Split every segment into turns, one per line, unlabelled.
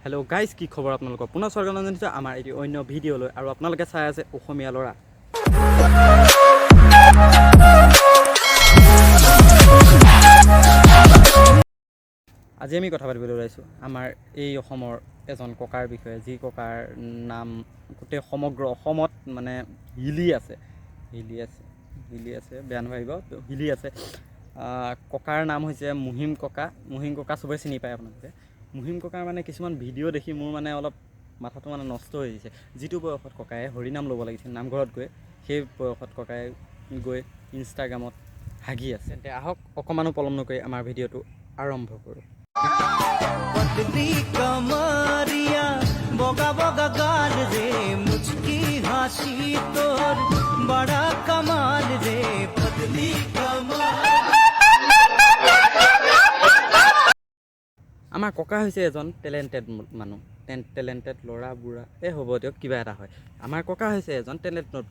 Hello' guys, কি খবৰ আপোনালোকৰ? পুনৰ স্বাগতম জনাইছোঁ আমাৰ এটি অন্য ভিডিঅ'লৈ। আৰু আপোনালোকে চাই আছে অসমীয়া ল'ৰা। আজি আমি কথা পাতিবলৈ ওলাইছোঁ আমাৰ এই অসমৰ এজন ককাৰ বিষয়ে, যি ককাৰ নাম গোটেই সমগ্ৰ অসমত মানে হিলি আছে, বেয়া নাভাবিব, হিলি আছে। ককাৰ নাম হৈছে মুহিম ককা। মুহিম ককা চবেই চিনি পায় আপোনালোকে। মুহিম ককাৰ মানে কিছুমান ভিডিঅ' দেখি মোৰ মানে অলপ মাথাটো মানে নষ্ট হৈ গৈছে। যিটো বয়সত ককাই হৰিনাম ল'ব লাগিছিল নামঘৰত গৈ, সেই বয়সত ককাই গৈ ইনষ্টাগ্ৰামত হাগি আছে। তেন্তে আহক অকণমানো পলম নকৰি আমাৰ ভিডিঅ'টো আৰম্ভ কৰোঁ।
पतली कमरिया बोगा बोगा गाल रे मुझकी हासी तोर बड़ा कमाल रे पतली
আমাৰ ককা হৈছে এজন টেলেণ্টেড মানুহ, টেলেণ্টেড ল'ৰা বুঢ়া হ'ব দিয়ক, কিবা এটা হয়। আমাৰ ককা হৈছে এজন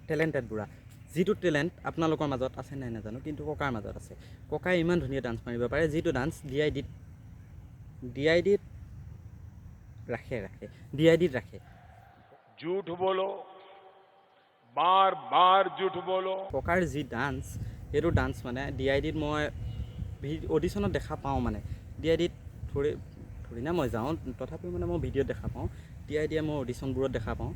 টেলেণ্টেড বুঢ়া। যিটো টেলেণ্ট আপোনালোকৰ মাজত আছে নাই নাজানো, কিন্তু ককাৰ মাজত আছে। ককাই ইমান ধুনীয়া ডান্স মাৰিব পাৰে, যিটো ডান্স ডি আই ডিত ৰাখে।
झूठ बोलो, बार बार झूठ बोलो।
ককাৰ যি ডান্স, সেইটো ডান্স মানে ডি আই ডিত মই অডিশ্যনত দেখা পাওঁ। মানে ডি আই ডিত থৰি না মই যাওঁ, তথাপিও মানে মই ভিডিঅ'ত দেখা পাওঁ। ডি আই ডিয়ে মই অডিশ্যনবোৰত দেখা পাওঁ।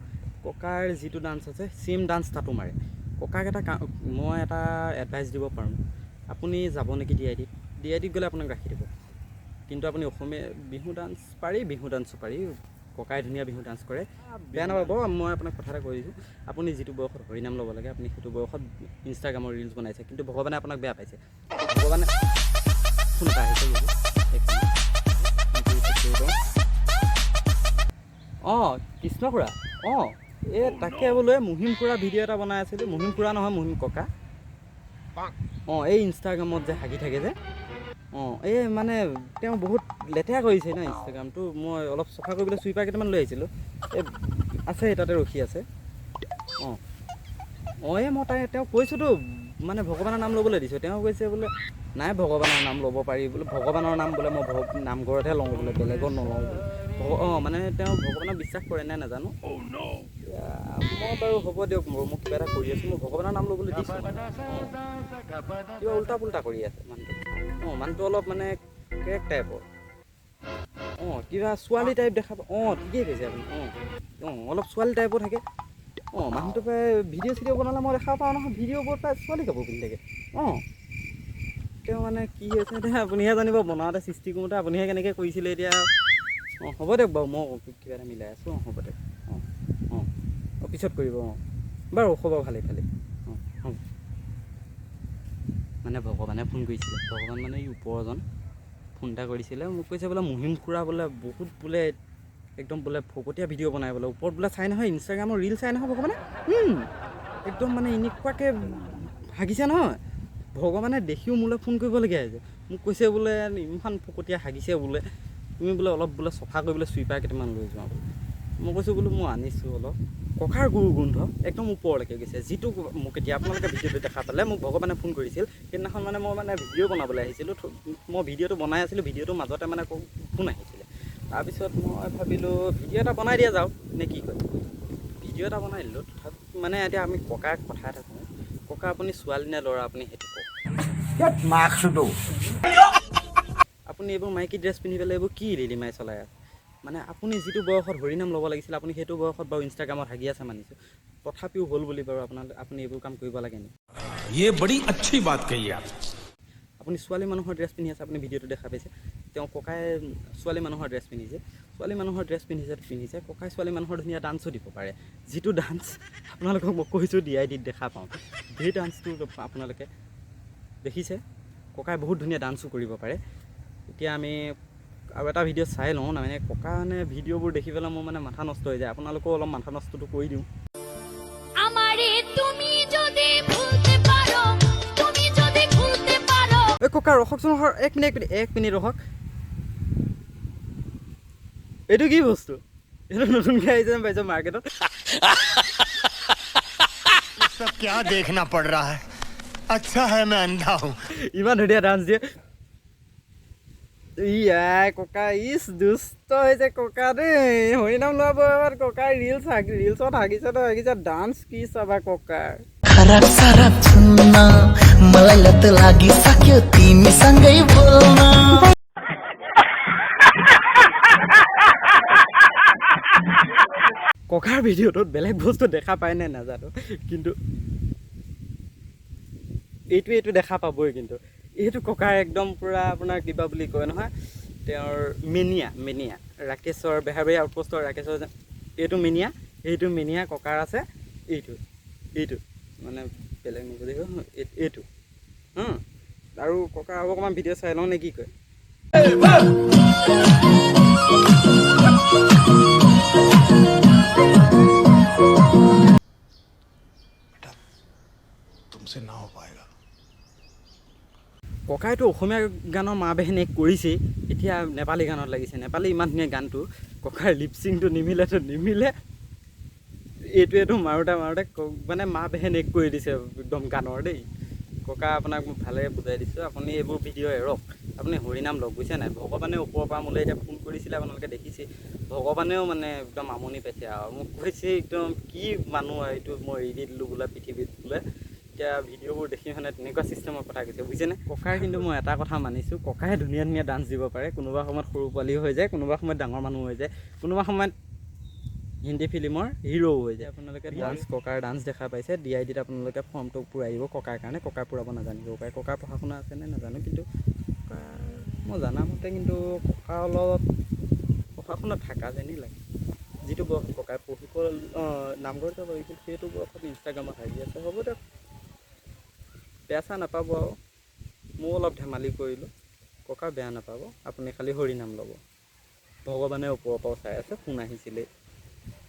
ককাৰ যিটো ডান্স আছে ছেইম ডান্স তাতো মাৰে। ককাক মই এটা এডভাইচ দিব পাৰোঁ, আপুনি যাব নেকি ডি আই ডিত গ'লে আপোনাক ৰাখি দিব। কিন্তু আপুনি অসমীয়া বিহু ডান্সো পাৰি। ককাই ধুনীয়া বিহু ডান্স কৰে, বেয়া নাপাব। মই আপোনাক কথা এটা কৈ দিছোঁ, আপুনি যিটো বয়সত হৰিনাম ল'ব লাগে আপুনি সেইটো বয়সত ইনষ্টাগ্ৰামৰ ৰিলছ বনাইছে, কিন্তু ভগৱানে আপোনাক বেয়া পাইছে। ভগৱানে ফোন এটা আহিছে, অঁ কৃষ্ণ খুৰা, এই তাকে বোলো মুহিম খুৰা ভিডিঅ' এটা বনাই আছিলোঁ। মুহিম খুৰা নহয়, মুহিম ককা। এই ইনষ্টাগ্ৰামত যে হাগি থাকে যে, এই মানে তেওঁ বহুত লেতেৰা কৰিছে ন ইনষ্টাগ্ৰামটো। মই অলপ চফা কৰিবলৈ চুইপাৰ কেইটামান লৈ আহিছিলোঁ, এই আছে তাতে ৰখি আছে। এই মই তেওঁক কৈছোঁতো, মানে ভগৱানৰ নাম ল'বলৈ দিছোঁ। তেওঁ কৈছে বোলে নাই, ভগৱানৰ নাম ল'ব পাৰি বোলে। ভগৱানৰ নাম বোলে মই নামঘৰতহে লওঁ বোলে, বেলেগত নলওঁ বোলে। মানে তেওঁ ভগৱানক বিশ্বাস কৰে নে নাজানো। মই বাৰু হ'ব দিয়ক, মই কিবা এটা কৰি আছোঁ, মই ভগৱানৰ নাম ল'বলৈ দিছোঁ। কিবা উল্টা পুল্টা কৰি আছে মানুহটো। মানুহটো অলপ মানে ক্ৰেক টাইপৰ। কিবা ছোৱালী টাইপ দেখা পাওঁ। ঠিকেই কৈছে আপুনি। অলপ ছোৱালী টাইপৰ থাকে। মানুহটো প্ৰায় ভিডিঅ' বনালে মই দেখা পাওঁ নহয়, ভিডিঅ'বোৰ প্ৰায় ছোৱালী কাপোৰ পিন্ধি থাকে। তেওঁ মানে কি হৈছে এতিয়া আপুনিহে জানিব, বনাওঁতে সৃষ্টি কৰোঁতে আপুনিহে কেনেকৈ কৰিছিলে এতিয়া। হ'ব দিয়ক বাৰু, মই কিবা এটা মিলাই আছোঁ। হ'ব দিয়ক, পিছত কৰিব। বাৰু হ'ব, ভালেই। মানে ভগৱানে ফোন কৰিছিলে, ভগৱান মানে এই ওপৰজন ফোন এটা কৰিছিলে, মোক কৈছে বোলে মুহিম খুৰা বোলে বহুত বোলে একদম বোলে ফকতীয়া ভিডিঅ' বনাই বোলে, ওপৰত বোলে চাই নহয়, ইনষ্টাগ্ৰামৰ ৰিল চাই নহয় ভগৱানে। একদম মানে এনেকুৱাকৈ হাগিছে নহয়, ভগৱানে দেখিও মোলৈ ফোন কৰিবলগীয়া হৈছে। মোক কৈছে বোলে ইমান ফকতীয়া হাগিছে বোলে, তুমি বোলে অলপ বোলে চফা কৰিবলৈ চুইপাৰ কেইটামান লৈ যোৱা বোলে। মই কৈছোঁ বোলো মই আনিছোঁ অলপ। ককাৰ গুৰু গোন্ধ একদম ওপৰলৈকে গৈছে। যিটো মোক এতিয়া আপোনালোকে ভিডিঅ'টো দেখা পালে, মোক ভগৱানে ফোন কৰিছিল সেইদিনাখন। মানে মই ভিডিঅ' বনাবলৈ আহিছিলোঁ, মই ভিডিঅ'টো বনাই আছিলোঁ, ভিডিঅ'টোৰ মাজতে মানে ফোন আহিছিলে। তাৰপিছত মই ভাবিলোঁ ভিডিঅ' এটা বনাই দিয়া যাওক নে কি কয়, ভিডিঅ' এটা বনাই দিলোঁ। তথাপি মানে এতিয়া আমি ককাৰ কথা এটা কওঁ, ককা আপুনি ছোৱালী নে ল'ৰা আপুনি সেইটো কওক। আপুনি এইবোৰ মাইকী ড্ৰেছ পিন্ধি পেলাই এইবোৰ কি লিলিমাই চলাই আছে? মানে আপুনি যিটো বয়সত হৰিনাম ল'ব লাগিছিল, আপুনি সেইটো বয়সত বাৰু ইনষ্টাগ্ৰামত হাগি আছে মানিছোঁ, তথাপিও হ'ল বুলি বাৰু আপুনি এইবোৰ কাম কৰিব লাগে নেকি?
ये बड़ी अच्छी बात कही आप।
আপুনি ছোৱালী মানুহৰ ড্ৰেছ পিন্ধি আছে, আপুনি ভিডিঅ'টো দেখা পাইছে। তেওঁ ককাই ছোৱালী মানুহৰ ড্ৰেছ পিন্ধিছে, ককাই ছোৱালী মানুহৰ ধুনীয়া ডান্সো দিব পাৰে। যিটো ডান্স আপোনালোকক মই কৈছোঁ ডি আই ডিত দেখা পাওঁ, সেই ডান্সটো আপোনালোকে দেখিছে। ককাই বহুত ধুনীয়া ডান্সো কৰিব পাৰে। এতিয়া আমি আৰু এটা ভিডিঅ' চাই লওঁ, মানে ককা মানে ভিডিঅ'বোৰ দেখি পেলাই মোৰ মানে মাথা নষ্ট হৈ যায়। আপোনালোকেও অলপ মাথা নষ্টটো কৰি দিওঁ। এই ককা ৰখকচোন, এক মিনিট ৰখক। এইটো কি বস্তু? এইটো নতুনকৈ আহিছে যেন পাইছোঁ মাৰ্কেটত।
सब क्या देखना पड़ रहा है? अच्छा है मैं अंधा हूँ।
ইমান ধুনীয়া ডান্স দিয়ে। ইয়াই ককা ইচ দুষ্ট হৈছে ককা দেই হৰিনাম লোৱাৰ বয়সত ককাৰ ৰিলছত হাগিছে ডান্স কি চাবা ককাৰ
खराब साराब सुन्ना मलाई लत लागिसक्यो तिमीसँगै बोल्न
ককাৰ ভিডিঅ'টোত বেলেগ বস্তু দেখা পায় নে নাজানো কিন্তু এইটো দেখা পাবই কিন্তু এইটো ককাৰ একদম পূৰা আপোনাৰ কিবা বুলি কয় নহয় তেওঁৰ মেনিয়া ৰাকেশৰ বেহাৰবাৰী আউটপোষ্টৰ ৰাকেশৰ এইটো মেনিয়া ককাৰ আছে এইটো মানে বেলেগ নকৰিব এইটো আৰু ককাৰ আৰু অকণমান ভিডিঅ' চাই লওঁ নে কি কয়
तुमसे ना हो पाएगा
ককাইতো অসমীয়া গানৰ মা বেহেনে কৰিছেই এতিয়া নেপালী গানত লাগিছে নেপালী ইমান ধুনীয়া গানটো ককাৰ লিপচিংটো নিমিলে এইটো মাৰোতে মানে মা বেহেন এক কৰি দিছে একদম গানৰ দেই ককা আপোনাক মই ভালকৈ বুজাই দিছোঁ আপুনি এইবোৰ ভিডিঅ' এৰক আপুনি হৰিনাম লগ বুজিছে নাই ভগৱানে ওপৰৰ পৰা মোলৈ এতিয়া ফোন কৰিছিলে আপোনালোকে দেখিছে ভগৱানেও মানে একদম আমনি পাইছে আৰু মোক কৈছে একদম কি মানুহ এইটো মই এৰি দিলোঁ বোলে পৃথিৱীত বোলে এতিয়া ভিডিঅ'বোৰ দেখি মানে তেনেকুৱা ছিষ্টেমৰ কথা কৈছে বুজিছেনে ককাৰ কিন্তু মই এটা কথা মানিছোঁ ককাই ধুনীয়া ডান্স দিব পাৰে কোনোবা সময়ত সৰু পোৱালিও হৈ যায় কোনোবা সময়ত ডাঙৰ মানুহ হৈ যায় কোনোবা সময়ত হিন্দী ফিল্মৰ হিৰো হৈ যায় আপোনালোকে ককাৰ ডান্স দেখা পাইছে DIDত আপোনালোকে ফৰ্মটো পূৰাই দিব ককাৰ কাৰণে ককাৰ পূৰাব নাজানিব পাৰে ককাৰ পঢ়া শুনা আছেনে নাজানো কিন্তু মই জানামতে কিন্তু ককাৰ অলপ পঢ়া শুনা থকা যেনেই লাগে যিটো বয়সত ককাই পঢ়িব নামঘৰত যাব লাগিছিল সেইটো বয়সত ইনষ্টাগ্ৰামত হাৰি আছে হ'ব দিয়ক বেয়া চেয়া নাপাব আৰু ময়ো অলপ ধেমালি কৰিলোঁ ককা বেয়া নাপাব আপুনি খালি হৰিনাম ল'ব ভগৱানে ওপৰৰ পৰা চাই আছে ফোন আহিছিলে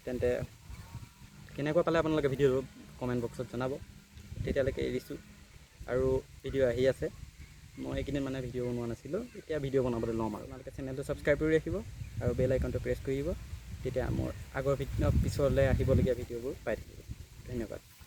তেন্তে কেনেকুৱা পালে আপোনালোকে ভিডিঅ'টো কমেণ্ট বক্সত জনাব তেতিয়ালৈকে এৰিছোঁ আৰু ভিডিঅ' আহি আছে মই এইকেইদিন মানে ভিডিঅ' বনোৱা নাছিলোঁ এতিয়া ভিডিঅ' বনাবলৈ ল'ম আৰু আপোনালোকে চেনেলটো ছাবস্ক্ৰাইব কৰি ৰাখিব আৰু বেল আইকনটো প্ৰেছ কৰি দিব তেতিয়া মোৰ আগৰ পিছলৈ আহিবলগীয়া ভিডিঅ'বোৰ পাই থাকিব ধন্যবাদ